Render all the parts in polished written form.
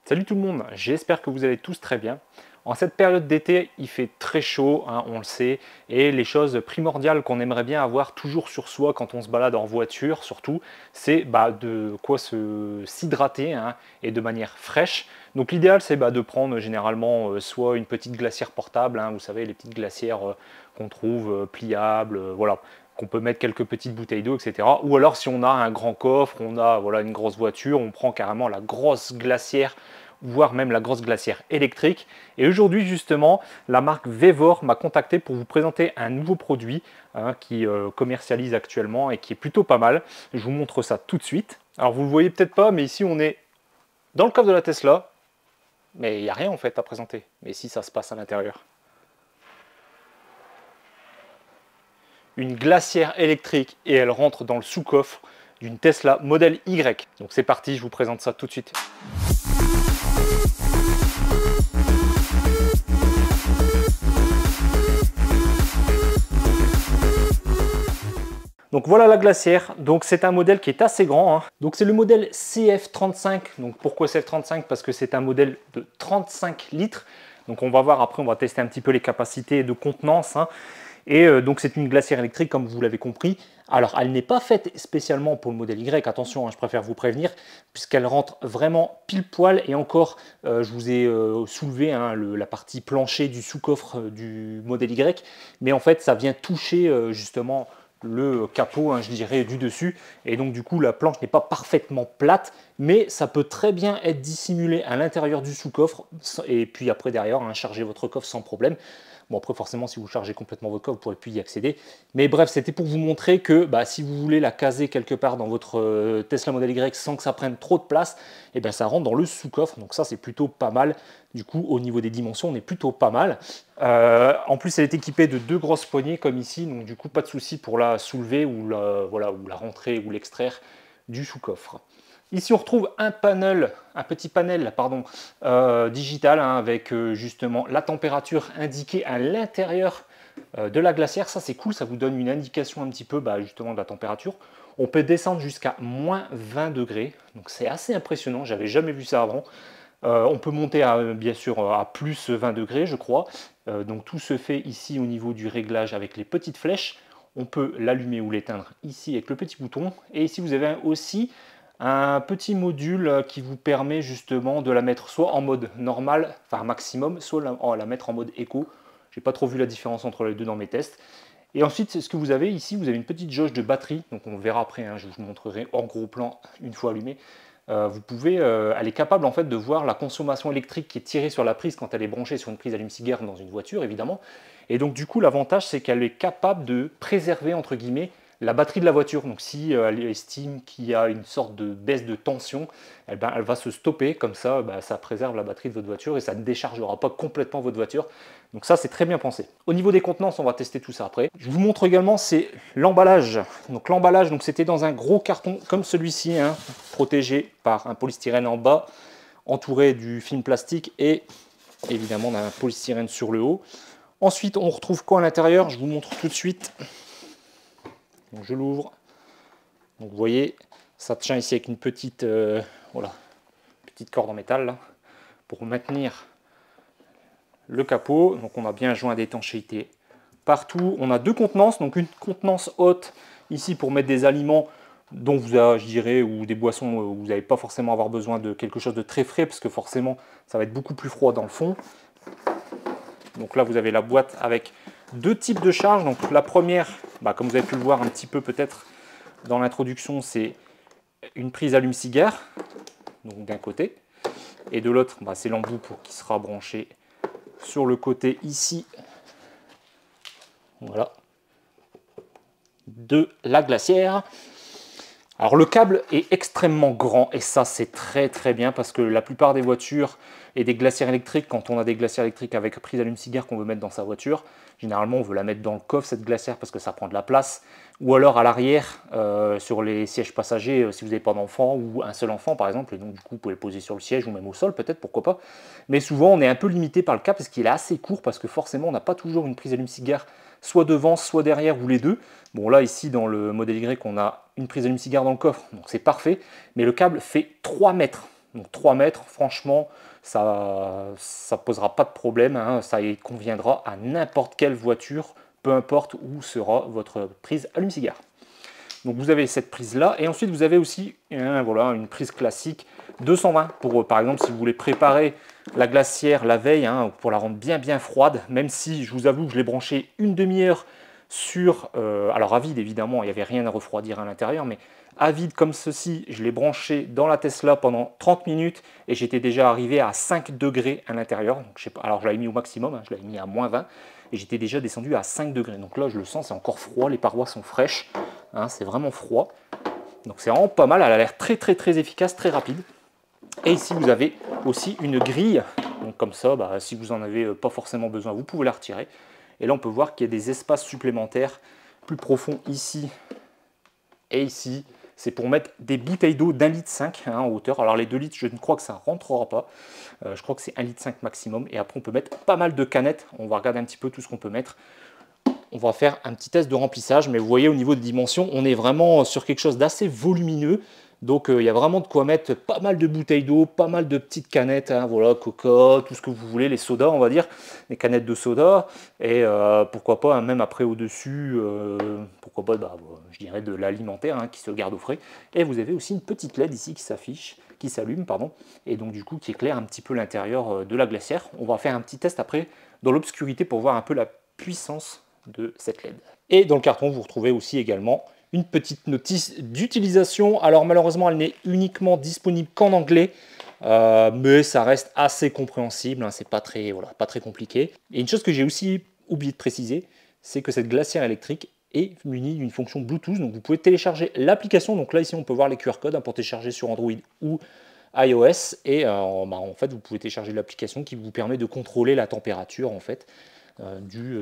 Salut tout le monde, j'espère que vous allez tous très bien. En cette période d'été, il fait très chaud, hein, on le sait, et les choses primordiales qu'on aimerait bien avoir toujours sur soi quand on se balade en voiture, surtout, c'est de quoi s'hydrater, hein, et de manière fraîche. Donc l'idéal, c'est de prendre généralement soit une petite glacière portable, hein, vous savez, les petites glacières qu'on trouve pliables, voilà, qu'on peut mettre quelques petites bouteilles d'eau, etc. Ou alors si on a un grand coffre, on a voilà, une grosse voiture, on prend carrément la grosse glacière, voire même la grosse glacière électrique. Et aujourd'hui justement, la marque Vevor m'a contacté pour vous présenter un nouveau produit qui commercialise actuellement et qui est plutôt pas mal. Je vous montre ça tout de suite. Alors vous le voyez peut-être pas, mais ici on est dans le coffre de la Tesla, mais il n'y a rien en fait à présenter. Mais si, ça se passe à l'intérieur. Une glacière électrique et elle rentre dans le sous-coffre d'une Tesla Model Y. Donc c'est parti, je vous présente ça tout de suite. Donc voilà la glacière, donc c'est un modèle qui est assez grand, hein. Donc c'est le modèle CF35, donc pourquoi CF35? Parce que c'est un modèle de 35 litres, donc on va voir après, on va tester un petit peu les capacités de contenance, hein. Et donc c'est une glacière électrique comme vous l'avez compris. Alors elle n'est pas faite spécialement pour le modèle Y, attention, hein, je préfère vous prévenir, puisqu'elle rentre vraiment pile poil. Et encore, je vous ai soulevé hein, la partie plancher du sous-coffre du modèle Y, mais en fait ça vient toucher justement le capot, hein, je dirais, du dessus. Et donc du coup la planche n'est pas parfaitement plate, mais ça peut très bien être dissimulé à l'intérieur du sous-coffre. Et puis après derrière, hein, charger votre coffre sans problème. Bon après forcément si vous chargez complètement votre coffre, vous ne pourrez plus y accéder. Mais bref, c'était pour vous montrer que si vous voulez la caser quelque part dans votre Tesla Model Y sans que ça prenne trop de place, et bien ça rentre dans le sous-coffre. Donc ça c'est plutôt pas mal. Du coup au niveau des dimensions on est plutôt pas mal. En plus elle est équipée de deux grosses poignées comme ici. Donc du coup pas de souci pour la soulever ou ou la rentrer ou l'extraire du sous-coffre. Ici, on retrouve un petit panel digital hein, avec justement la température indiquée à l'intérieur de la glacière. Ça, c'est cool, ça vous donne une indication un petit peu justement de la température. On peut descendre jusqu'à moins 20 degrés, donc c'est assez impressionnant, j'avais jamais vu ça avant. On peut monter bien sûr à plus 20 degrés, je crois. Donc tout se fait ici au niveau du réglage avec les petites flèches. On peut l'allumer ou l'éteindre ici avec le petit bouton. Et ici, vous avez aussi un petit module qui vous permet justement de la mettre soit en mode normal, enfin maximum, soit la mettre en mode éco. J'ai pas trop vu la différence entre les deux dans mes tests. Et ensuite, ce que vous avez ici, vous avez une petite jauge de batterie. Donc on verra après, hein, je vous montrerai en gros plan une fois allumée. Vous pouvez, elle est capable en fait de voir la consommation électrique qui est tirée sur la prise quand elle est branchée sur une prise allume-cigare dans une voiture évidemment. Et donc du coup l'avantage c'est qu'elle est capable de préserver entre guillemets la batterie de la voiture. Donc si elle estime qu'il y a une sorte de baisse de tension, elle va se stopper, comme ça ça préserve la batterie de votre voiture et ça ne déchargera pas complètement votre voiture. Donc ça c'est très bien pensé. Au niveau des contenances, on va tester tout ça après. Je vous montre également c'est l'emballage. Donc l'emballage, c'était dans un gros carton comme celui-ci, hein, protégé par un polystyrène en bas, entouré du film plastique et évidemment d'un polystyrène sur le haut. Ensuite on retrouve quoi à l'intérieur? Je vous montre tout de suite. Donc je l'ouvre, donc vous voyez, ça tient ici avec une petite, petite corde en métal là, pour maintenir le capot. Donc on a bien un joint d'étanchéité partout. On a deux contenances, donc une contenance haute ici pour mettre des aliments dont vous avez, je dirais, ou des boissons où vous n'allez pas forcément avoir besoin de quelque chose de très frais, parce que forcément ça va être beaucoup plus froid dans le fond. Donc là vous avez la boîte avec deux types de charges. Donc la première, comme vous avez pu le voir un petit peu peut-être dans l'introduction, c'est une prise allume-cigare, donc d'un côté, et de l'autre, c'est l'embout qui sera branché sur le côté ici, voilà, de la glacière. Alors le câble est extrêmement grand et ça c'est très très bien parce que la plupart des voitures et des glacières électriques, quand on a des glacières électriques avec prise allume-cigare qu'on veut mettre dans sa voiture, généralement on veut la mettre dans le coffre cette glacière parce que ça prend de la place, ou alors à l'arrière sur les sièges passagers si vous n'avez pas d'enfant ou un seul enfant par exemple, et donc du coup vous pouvez le poser sur le siège ou même au sol peut-être, pourquoi pas. Mais souvent on est un peu limité par le câble parce qu'il est assez court, parce que forcément on n'a pas toujours une prise allume-cigare soit devant, soit derrière, ou les deux. Bon là ici dans le modèle Y on a une prise allume-cigare dans le coffre, donc c'est parfait, mais le câble fait 3 mètres. Donc 3 mètres, franchement, ça ne posera pas de problème, hein, ça y conviendra à n'importe quelle voiture, peu importe où sera votre prise allume-cigare. Donc vous avez cette prise là, et ensuite vous avez aussi voilà, une prise classique 220 pour, par exemple, si vous voulez préparer la glacière la veille, hein, pour la rendre bien froide, même si je vous avoue que je l'ai branché une demi-heure sur, alors à vide évidemment, il n'y avait rien à refroidir à l'intérieur, mais à vide comme ceci, je l'ai branché dans la Tesla pendant 30 minutes et j'étais déjà arrivé à 5 degrés à l'intérieur. Donc, je sais pas, alors je l'avais mis au maximum, hein, je l'avais mis à -20 et j'étais déjà descendu à 5 degrés. Donc là, je le sens, c'est encore froid, les parois sont fraîches, hein, c'est vraiment froid. Donc c'est vraiment pas mal, elle a l'air très efficace, très rapide. Et ici, vous avez aussi une grille. Donc comme ça, si vous n'en avez pas forcément besoin, vous pouvez la retirer. Et là, on peut voir qu'il y a des espaces supplémentaires plus profonds ici et ici. C'est pour mettre des bouteilles d'eau d'1,5 litre hein, en hauteur. Alors les 2 litres, je ne crois que ça ne rentrera pas. Je crois que c'est 1,5 litre maximum. Et après, on peut mettre pas mal de canettes. On va regarder un petit peu tout ce qu'on peut mettre. On va faire un petit test de remplissage. Mais vous voyez, au niveau de dimension, on est vraiment sur quelque chose d'assez volumineux. Donc il y a vraiment de quoi mettre pas mal de bouteilles d'eau, pas mal de petites canettes, hein, voilà, Coca, tout ce que vous voulez, les sodas on va dire, les canettes de soda, et pourquoi pas, hein, même après au-dessus, pourquoi pas, je dirais de l'alimentaire hein, qui se garde au frais. Et vous avez aussi une petite LED ici qui s'affiche, qui s'allume, pardon, et donc du coup qui éclaire un petit peu l'intérieur de la glacière. On va faire un petit test après dans l'obscurité pour voir un peu la puissance de cette LED. Et dans le carton, vous retrouvez aussi également une petite notice d'utilisation. Alors malheureusement, elle n'est uniquement disponible qu'en anglais, mais ça reste assez compréhensible, hein, c'est pas très compliqué. Et une chose que j'ai aussi oublié de préciser, c'est que cette glacière électrique est munie d'une fonction Bluetooth, donc vous pouvez télécharger l'application. Donc là, ici, on peut voir les QR codes hein, pour télécharger sur Android ou iOS, et en fait, vous pouvez télécharger l'application qui vous permet de contrôler la température en fait.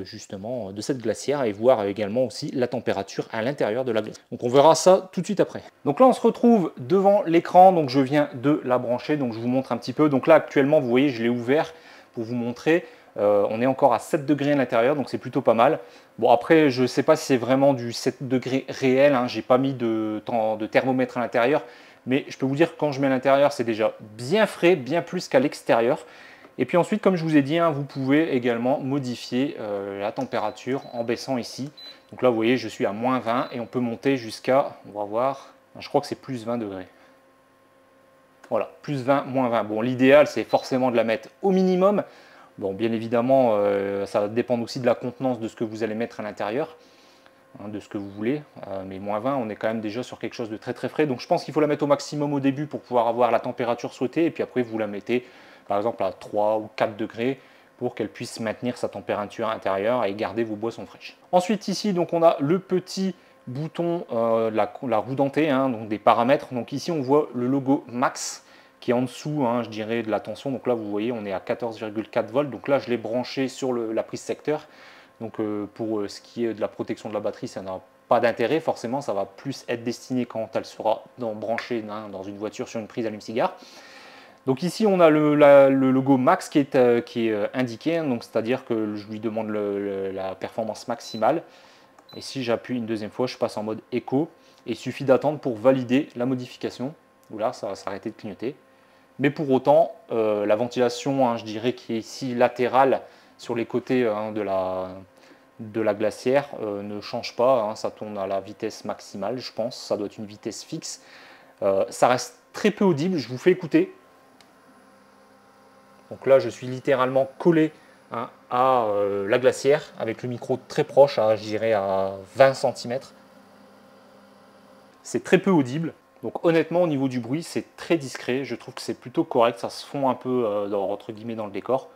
Justement de cette glacière et voir également aussi la température à l'intérieur de la glacière. Donc on verra ça tout de suite après. Donc là on se retrouve devant l'écran, donc je viens de la brancher, donc je vous montre un petit peu. Donc là actuellement vous voyez je l'ai ouvert pour vous montrer, on est encore à 7 degrés à l'intérieur, donc c'est plutôt pas mal. Bon après je ne sais pas si c'est vraiment du 7 degrés réel, hein, j'ai pas mis de thermomètre à l'intérieur, mais je peux vous dire que quand je mets à l'intérieur c'est déjà bien frais, bien plus qu'à l'extérieur. Et puis ensuite, comme je vous ai dit, hein, vous pouvez également modifier la température en baissant ici. Donc là, vous voyez, je suis à -20 et on peut monter jusqu'à, on va voir, je crois que c'est plus 20 degrés. Voilà, plus 20, -20. Bon, l'idéal, c'est forcément de la mettre au minimum. Bon, bien évidemment, ça va dépendre aussi de la contenance de ce que vous allez mettre à l'intérieur, hein, de ce que vous voulez. Mais -20, on est quand même déjà sur quelque chose de très frais. Donc je pense qu'il faut la mettre au maximum au début pour pouvoir avoir la température souhaitée. Et puis après, vous la mettez par exemple à 3 ou 4 degrés pour qu'elle puisse maintenir sa température intérieure et garder vos boissons fraîches. Ensuite ici, donc on a le petit bouton, la roue dentée, hein, donc des paramètres. Donc ici on voit le logo max qui est en dessous, hein, je dirais, de la tension. Donc là vous voyez on est à 14,4 volts. Donc là je l'ai branché sur la prise secteur. Donc pour ce qui est de la protection de la batterie, ça n'a pas d'intérêt. Forcément ça va plus être destiné quand elle sera branchée hein, dans une voiture sur une prise allume-cigare. Donc ici on a le logo max qui est indiqué, hein, donc c'est-à-dire que je lui demande la performance maximale. Et si j'appuie une deuxième fois, je passe en mode éco. Et il suffit d'attendre pour valider la modification. Là, ça va s'arrêter de clignoter. Mais pour autant, la ventilation, hein, je dirais, qui est ici latérale sur les côtés hein, de la glacière, ne change pas. Hein, ça tourne à la vitesse maximale, je pense. Ça doit être une vitesse fixe. Ça reste très peu audible. Je vous fais écouter. Donc là, je suis littéralement collé hein, à la glacière avec le micro très proche, je dirais à 20 cm. C'est très peu audible. Donc honnêtement, au niveau du bruit, c'est très discret. Je trouve que c'est plutôt correct. Ça se fond un peu entre guillemets dans le décor.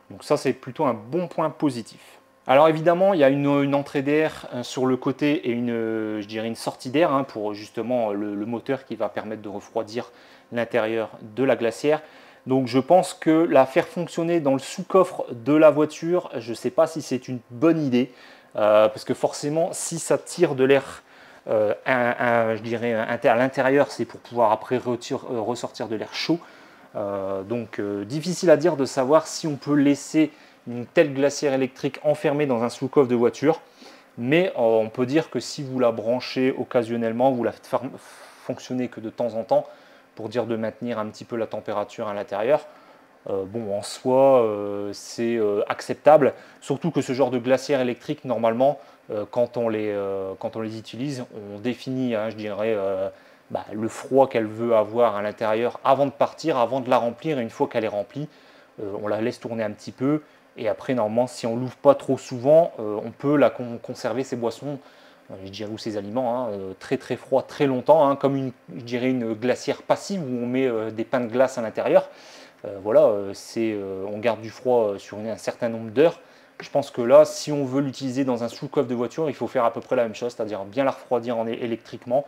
Donc ça, c'est plutôt un bon point positif. Alors évidemment, il y a une entrée d'air sur le côté et je dirais une sortie d'air hein, pour justement le moteur qui va permettre de refroidir l'intérieur de la glacière. Donc je pense que la faire fonctionner dans le sous-coffre de la voiture, je ne sais pas si c'est une bonne idée, parce que forcément si ça tire de l'air je dirais à l'intérieur, c'est pour pouvoir après ressortir de l'air chaud. Donc difficile à dire de savoir si on peut laisser une telle glacière électrique enfermée dans un sous-coffre de voiture, mais on peut dire que si vous la branchez occasionnellement, vous la faites fonctionner que de temps en temps, pour dire de maintenir un petit peu la température à l'intérieur. Bon, en soi, c'est acceptable, surtout que ce genre de glacières électriques, normalement, quand on les utilise, on définit, hein, je dirais, le froid qu'elle veut avoir à l'intérieur avant de partir, avant de la remplir, et une fois qu'elle est remplie, on la laisse tourner un petit peu, et après, normalement, si on ne l'ouvre pas trop souvent, on peut conserver ses boissons, je dirais, ou ses aliments, hein, très très froid, très longtemps, hein, comme je dirais une glacière passive où on met des pains de glace à l'intérieur. Voilà, on garde du froid sur un certain nombre d'heures. Je pense que là, si on veut l'utiliser dans un sous-coffre de voiture, il faut faire à peu près la même chose, c'est-à-dire bien la refroidir électriquement.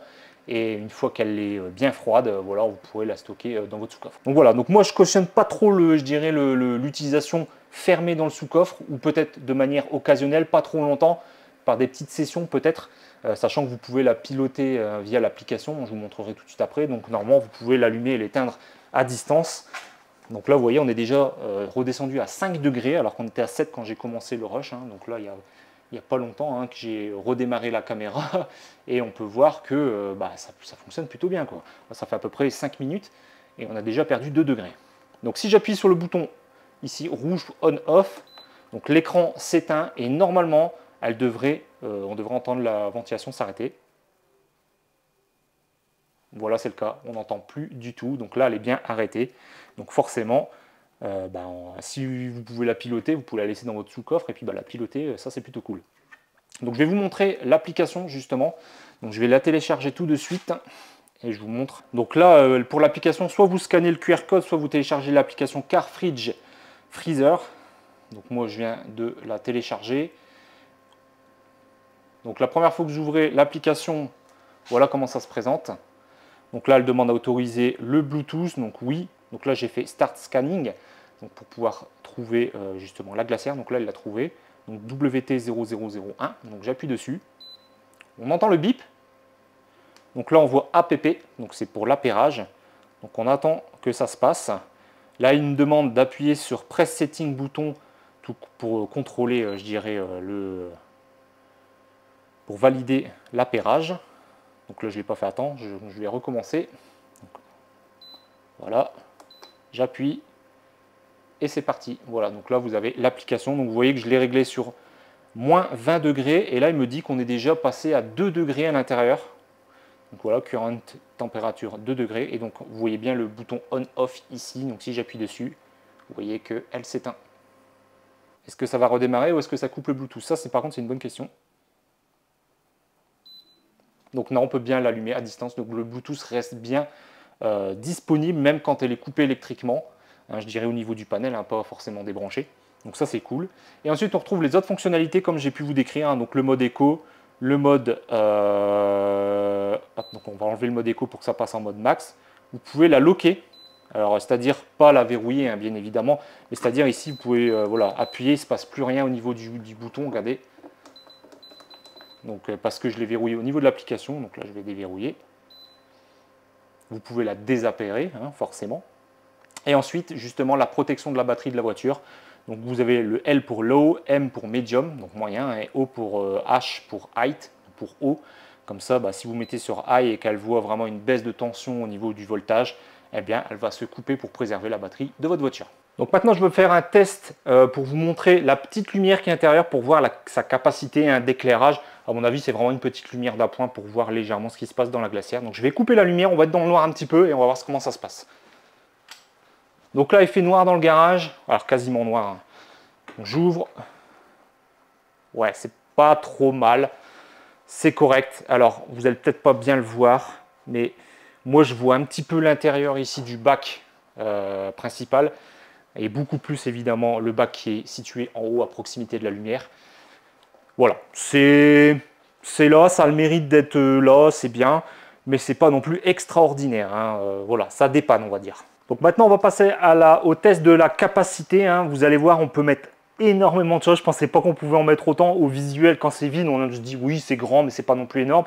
Et une fois qu'elle est bien froide, voilà, vous pourrez la stocker dans votre sous-coffre. Donc voilà, donc moi je cautionne pas trop l'utilisation fermée dans le sous-coffre, ou peut-être de manière occasionnelle, pas trop longtemps, par des petites sessions peut-être, sachant que vous pouvez la piloter via l'application, je vous montrerai tout de suite après. Donc normalement vous pouvez l'allumer et l'éteindre à distance. Donc là, vous voyez, on est déjà redescendu à 5 degrés, alors qu'on était à 7 quand j'ai commencé le rush. Hein. Donc là, il n'y a pas longtemps que j'ai redémarré la caméra et on peut voir que ça fonctionne plutôt bien, quoi. Ça fait à peu près 5 minutes et on a déjà perdu 2 degrés. Donc si j'appuie sur le bouton ici rouge on-off, donc l'écran s'éteint et normalement, on devrait entendre la ventilation s'arrêter. Voilà, c'est le cas, on n'entend plus du tout, donc là elle est bien arrêtée. Donc forcément, si vous pouvez la piloter, vous pouvez la laisser dans votre sous-coffre et puis la piloter, ça c'est plutôt cool. Donc je vais vous montrer l'application justement, donc je vais la télécharger tout de suite et je vous montre. Donc là, pour l'application, soit vous scannez le QR code, soit vous téléchargez l'application Carfridge Freezer. Donc moi je viens de la télécharger. Donc la première fois que vous ouvrez l'application, voilà comment ça se présente. Donc là, elle demande à autoriser le Bluetooth, donc oui. Donc là, j'ai fait Start Scanning donc pour pouvoir trouver justement la glacière. Donc là, elle l'a trouvé. Donc WT0001. Donc j'appuie dessus. On entend le bip. Donc là, on voit APP. Donc c'est pour l'appairage. Donc on attend que ça se passe. Là, il me demande d'appuyer sur Press Setting bouton pour contrôler, je dirais, pour valider l'appairage. Donc là, je ne l'ai pas fait à temps, je vais recommencer. Donc, voilà, j'appuie et c'est parti. Voilà, donc là, vous avez l'application. Donc vous voyez que je l'ai réglé sur moins 20 degrés. Et là, il me dit qu'on est déjà passé à 2 degrés à l'intérieur. Donc voilà, current température 2 degrés. Et donc, vous voyez bien le bouton on-off ici. Donc si j'appuie dessus, vous voyez qu'elle s'éteint. Est-ce que ça va redémarrer ou est-ce que ça coupe le Bluetooth? Ça, par contre, c'est une bonne question. Donc non, on peut bien l'allumer à distance. Donc le Bluetooth reste bien disponible, même quand elle est coupée électriquement. Hein, je dirais au niveau du panel, hein, pas forcément débranché. Donc ça, c'est cool. Et ensuite, on retrouve les autres fonctionnalités comme j'ai pu vous décrire. Hein, donc le mode éco, le mode... donc on va enlever le mode éco pour que ça passe en mode max. Vous pouvez la locker. Alors, c'est-à-dire pas la verrouiller, hein, bien évidemment. Mais c'est-à-dire ici, vous pouvez voilà, appuyer, il ne se passe plus rien au niveau du bouton. Regardez. Donc, parce que je l'ai verrouillé au niveau de l'application, donc là je vais déverrouiller. Vous pouvez la désappairer, hein, forcément. Et ensuite, justement, la protection de la batterie de la voiture. Donc vous avez le L pour low, M pour medium, donc moyen, et O pour H pour height, pour haut. Comme ça, si vous mettez sur high et qu'elle voit vraiment une baisse de tension au niveau du voltage, eh bien, elle va se couper pour préserver la batterie de votre voiture. Donc maintenant, je vais faire un test pour vous montrer la petite lumière qui est à l'intérieur pour voir sa capacité d'éclairage. À mon avis, c'est vraiment une petite lumière d'appoint pour voir légèrement ce qui se passe dans la glacière. Donc je vais couper la lumière, on va être dans le noir un petit peu et on va voir comment ça se passe. Donc là, il fait noir dans le garage, alors quasiment noir. Hein. J'ouvre. Ouais, c'est pas trop mal. C'est correct. Alors, vous n'allez peut-être pas bien le voir, mais moi, je vois un petit peu l'intérieur ici du bac principal. Et beaucoup plus, évidemment, le bac qui est situé en haut à proximité de la lumière. Voilà, c'est là, ça a le mérite d'être là, c'est bien, mais c'est pas non plus extraordinaire. Hein. Voilà, ça dépanne, on va dire. Donc maintenant, on va passer au test de la capacité. Hein. Vous allez voir, on peut mettre énormément de choses. Je ne pensais pas qu'on pouvait en mettre autant. Au visuel, quand c'est vide, on se dit oui, c'est grand, mais c'est pas non plus énorme.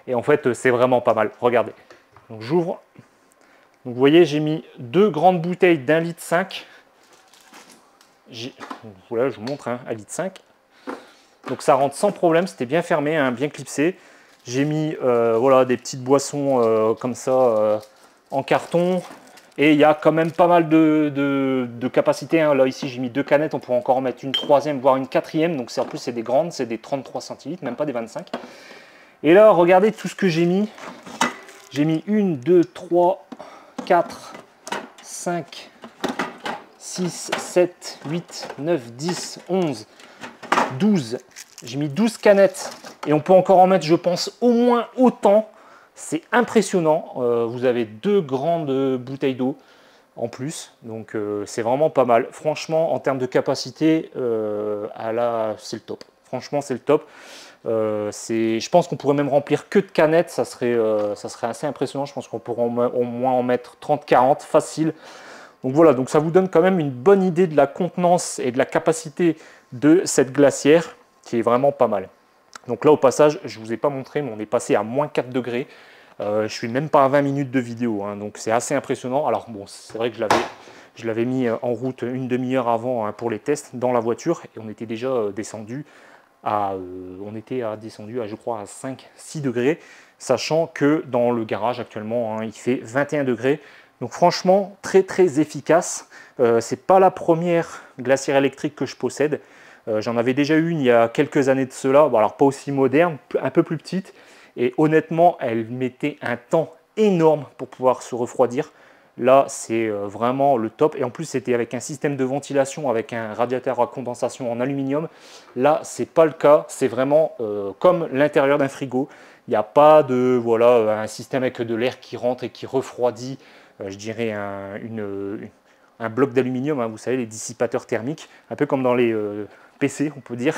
Et en fait, c'est vraiment pas mal. Regardez. Donc j'ouvre. Donc vous voyez, j'ai mis 2 grandes bouteilles d'1,5 litre. Voilà, je vous montre, hein, 1,5 litre. Donc ça rentre sans problème, c'était bien fermé, hein, bien clipsé. J'ai mis voilà, des petites boissons comme ça en carton. Et il y a quand même pas mal de capacité, hein. Là, ici, j'ai mis 2 canettes. On pourrait encore en mettre une troisième, voire une quatrième. Donc, en plus, c'est des grandes, c'est des 33 centilitres, même pas des 25. Et là, regardez tout ce que j'ai mis. J'ai mis 1, 2, 3, 4, 5, 6, 7, 8, 9, 10, 11, 12. J'ai mis 12 canettes. Et on peut encore en mettre, je pense, au moins autant. C'est impressionnant, vous avez 2 grandes bouteilles d'eau en plus, donc c'est vraiment pas mal. Franchement, en termes de capacité, c'est le top. Franchement, c'est le top. Je pense qu'on pourrait même remplir que de canettes, ça serait assez impressionnant. Je pense qu'on pourrait au moins en mettre 30-40 facile. Donc voilà, donc ça vous donne quand même une bonne idée de la contenance et de la capacité de cette glacière, qui est vraiment pas mal. Donc là, au passage, je ne vous ai pas montré, mais on est passé à moins 4 degrés. Je suis même pas à 20 minutes de vidéo, hein, donc c'est assez impressionnant. Alors bon, c'est vrai que je l'avais mis en route une demi-heure avant, hein, pour les tests dans la voiture, et on était déjà descendu à, je crois, à 5-6 degrés, sachant que dans le garage actuellement, hein, il fait 21 degrés. Donc franchement, très très efficace. C'est pas la première glacière électrique que je possède. J'en avais déjà eu une il y a quelques années de cela, bon, alors pas aussi moderne, un peu plus petite, et honnêtement elle mettait un temps énorme pour pouvoir se refroidir. Là c'est vraiment le top, et en plus c'était avec un système de ventilation avec un radiateur à condensation en aluminium. Là c'est pas le cas, c'est vraiment comme l'intérieur d'un frigo. Il n'y a pas de un système avec de l'air qui rentre et qui refroidit, je dirais un bloc d'aluminium, hein, vous savez, les dissipateurs thermiques, un peu comme dans les PC, on peut dire.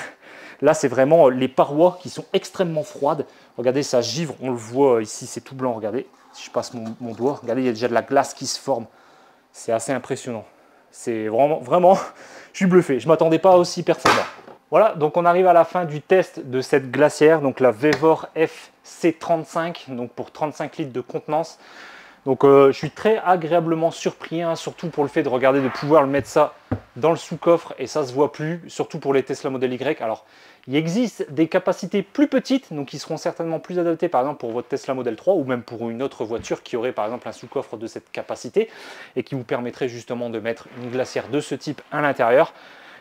Là, c'est vraiment les parois qui sont extrêmement froides. Regardez, ça givre, on le voit ici, c'est tout blanc, regardez. Si je passe mon doigt, regardez, il y a déjà de la glace qui se forme. C'est assez impressionnant. C'est vraiment, je suis bluffé. Je ne m'attendais pas à aussi performant. Voilà, donc on arrive à la fin du test de cette glacière, donc la Vevor FC35, donc pour 35 litres de contenance. Donc je suis très agréablement surpris, hein, surtout pour le fait de regarder, de pouvoir le mettre ça dans le sous-coffre, et ça se voit plus, surtout pour les Tesla Model Y. Alors il existe des capacités plus petites, donc qui seront certainement plus adaptées par exemple pour votre Tesla Model 3, ou même pour une autre voiture qui aurait par exemple un sous-coffre de cette capacité, et qui vous permettrait justement de mettre une glacière de ce type à l'intérieur.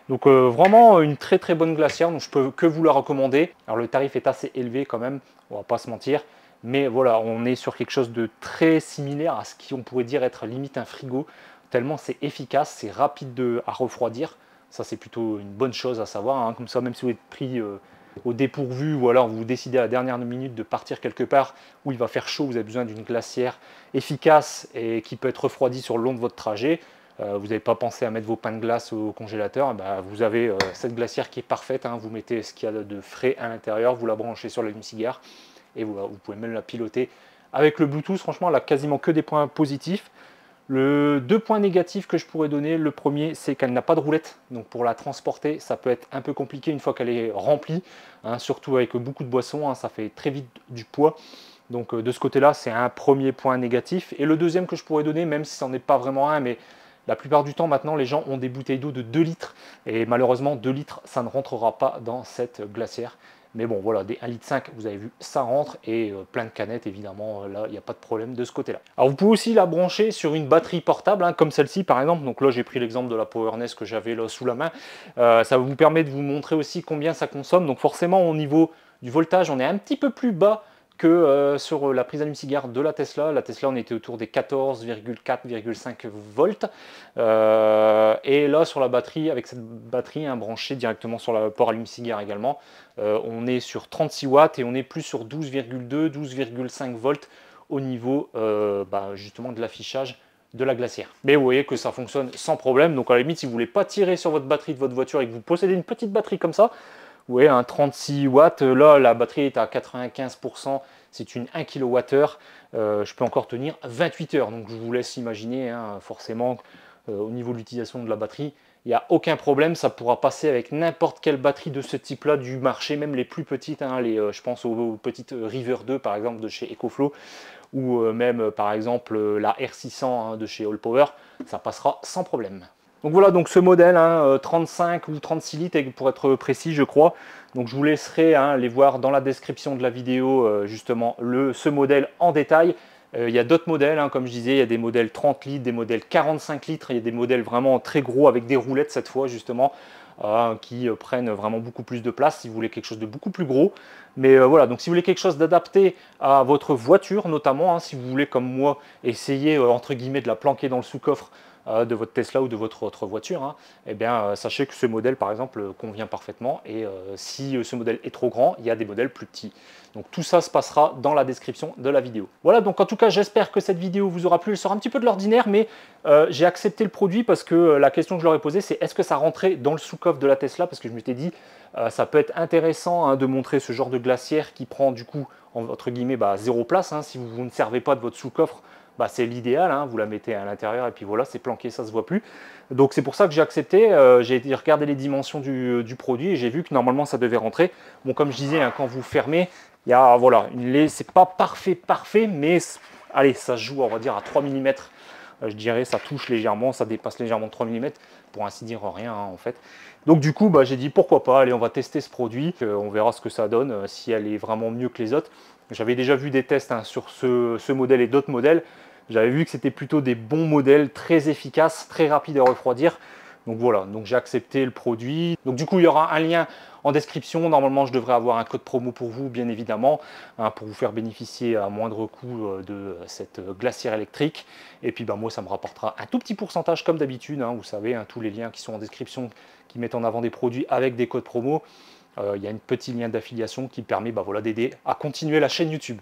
Donc vraiment une très très bonne glacière, donc je peux que vous la recommander. Alors le tarif est assez élevé quand même, on va pas se mentir. Mais voilà, on est sur quelque chose de très similaire à ce qu'on pourrait dire être limite un frigo, tellement c'est efficace, c'est rapide à refroidir. Ça, c'est plutôt une bonne chose à savoir, hein. Comme ça, même si vous êtes pris au dépourvu, ou alors vous décidez à la dernière minute de partir quelque part où il va faire chaud, vous avez besoin d'une glacière efficace et qui peut être refroidie sur le long de votre trajet. Vous n'avez pas pensé à mettre vos pains de glace au congélateur, bah, vous avez cette glacière qui est parfaite, hein. Vous mettez ce qu'il y a de frais à l'intérieur, vous la branchez sur l'allume-cigare, et vous pouvez même la piloter avec le Bluetooth. Franchement, elle a quasiment que des points positifs. Les 2 points négatifs que je pourrais donner, le premier, c'est qu'elle n'a pas de roulette. Donc pour la transporter, ça peut être un peu compliqué une fois qu'elle est remplie, hein, surtout avec beaucoup de boissons, hein, ça fait très vite du poids. Donc de ce côté-là, c'est un premier point négatif. Et le deuxième que je pourrais donner, même si ce n'en est pas vraiment un, mais la plupart du temps maintenant, les gens ont des bouteilles d'eau de 2 litres. Et malheureusement, 2 litres, ça ne rentrera pas dans cette glacière. Mais bon, voilà, des 1,5 litre, vous avez vu, ça rentre, et plein de canettes, évidemment, là, il n'y a pas de problème de ce côté-là. Alors, vous pouvez aussi la brancher sur une batterie portable, hein, comme celle-ci, par exemple. Donc là, j'ai pris l'exemple de la PowerNest que j'avais là sous la main. Ça vous permet de vous montrer aussi combien ça consomme. Donc forcément, au niveau du voltage, on est un petit peu plus bas que sur la prise allume-cigare de la Tesla. La Tesla, on était autour des 14,4-5 volts. Et là, sur la batterie, avec cette batterie branchée directement sur le port allume-cigare également, on est sur 36 watts et on est plus sur 12,2-12,5 volts au niveau justement de l'affichage de la glacière. Mais vous voyez que ça fonctionne sans problème. Donc à la limite, si vous ne voulez pas tirer sur votre batterie de votre voiture et que vous possédez une petite batterie comme ça, vous voyez, un 36 watts, là la batterie est à 95%, c'est une 1 kWh, je peux encore tenir 28 heures. Donc je vous laisse imaginer, hein, forcément, au niveau de l'utilisation de la batterie, il n'y a aucun problème, ça pourra passer avec n'importe quelle batterie de ce type-là du marché, même les plus petites, hein, je pense aux petites River 2 par exemple de chez EcoFlow, ou même par exemple la R600, hein, de chez AllPower, ça passera sans problème. Donc voilà, donc ce modèle, hein, 35 ou 36 litres pour être précis, je crois. Donc je vous laisserai, hein, les voir dans la description de la vidéo, justement ce modèle en détail. Il y a d'autres modèles, hein, comme je disais, il y a des modèles 30 litres, des modèles 45 litres, il y a des modèles vraiment très gros avec des roulettes cette fois justement, qui prennent vraiment beaucoup plus de place si vous voulez quelque chose de beaucoup plus gros. Mais voilà, donc si vous voulez quelque chose d'adapté à votre voiture notamment, hein, si vous voulez comme moi essayer entre guillemets de la planquer dans le sous-coffre de votre Tesla ou de votre autre voiture, hein, eh bien, sachez que ce modèle par exemple convient parfaitement, et si ce modèle est trop grand, il y a des modèles plus petits. Donc tout ça se passera dans la description de la vidéo. Voilà, donc en tout cas j'espère que cette vidéo vous aura plu. Elle sera un petit peu de l'ordinaire, mais j'ai accepté le produit parce que la question que je leur ai posée, c'est est-ce que ça rentrait dans le sous-coffre de la Tesla, parce que je m'étais dit ça peut être intéressant, hein, de montrer ce genre de glacière qui prend du coup entre guillemets zéro place, hein, si vous ne servez pas de votre sous-coffre. C'est l'idéal, hein, vous la mettez à l'intérieur et puis voilà, c'est planqué, ça ne se voit plus. Donc c'est pour ça que j'ai accepté, j'ai regardé les dimensions du produit et j'ai vu que normalement ça devait rentrer. Bon, comme je disais, hein, quand vous fermez, il y a, voilà, c'est pas parfait, mais allez, ça se joue, on va dire, à 3 mm. Je dirais, ça touche légèrement, ça dépasse légèrement de 3 mm, pour ainsi dire rien, hein, en fait. Donc du coup, j'ai dit pourquoi pas, allez, on va tester ce produit, on verra ce que ça donne, si elle est vraiment mieux que les autres. J'avais déjà vu des tests, hein, sur ce modèle et d'autres modèles. J'avais vu que c'était plutôt des bons modèles, très efficaces, très rapides à refroidir. Donc voilà, donc j'ai accepté le produit. Donc du coup, il y aura un lien en description. Normalement, je devrais avoir un code promo pour vous, bien évidemment, hein, pour vous faire bénéficier à moindre coût de cette glacière électrique. Et puis moi, ça me rapportera un tout petit pourcentage comme d'habitude, hein, vous savez, hein, tous les liens qui sont en description, qui mettent en avant des produits avec des codes promo. Il y a un petit lien d'affiliation qui permet voilà, d'aider à continuer la chaîne YouTube.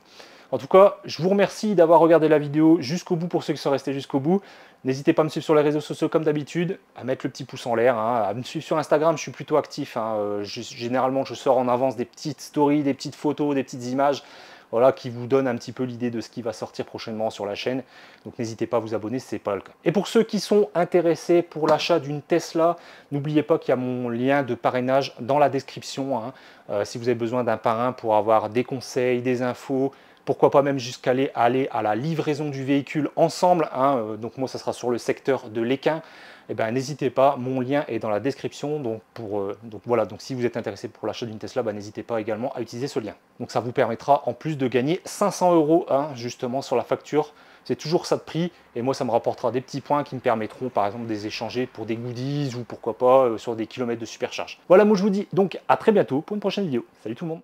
En tout cas, je vous remercie d'avoir regardé la vidéo jusqu'au bout pour ceux qui sont restés jusqu'au bout. N'hésitez pas à me suivre sur les réseaux sociaux comme d'habitude, à mettre le petit pouce en l'air, hein, à me suivre sur Instagram, je suis plutôt actif. Hein, généralement, je sors en avance des petites stories, des petites photos, des petites images, voilà, qui vous donnent un petit peu l'idée de ce qui va sortir prochainement sur la chaîne. Donc n'hésitez pas à vous abonner si ce n'est pas le cas. Et pour ceux qui sont intéressés pour l'achat d'une Tesla, n'oubliez pas qu'il y a mon lien de parrainage dans la description. Hein, si vous avez besoin d'un parrain pour avoir des conseils, des infos, pourquoi pas même jusqu'à aller à la livraison du véhicule ensemble, hein, donc moi ça sera sur le secteur de l'Équin, et n'hésitez pas, mon lien est dans la description, donc voilà, donc si vous êtes intéressé pour l'achat d'une Tesla, n'hésitez pas également à utiliser ce lien. Donc ça vous permettra en plus de gagner 500 €, hein, justement sur la facture, c'est toujours ça de prix, et moi ça me rapportera des petits points qui me permettront par exemple de les échanger pour des goodies ou pourquoi pas sur des kilomètres de supercharge. Voilà, moi je vous dis donc à très bientôt pour une prochaine vidéo. Salut tout le monde.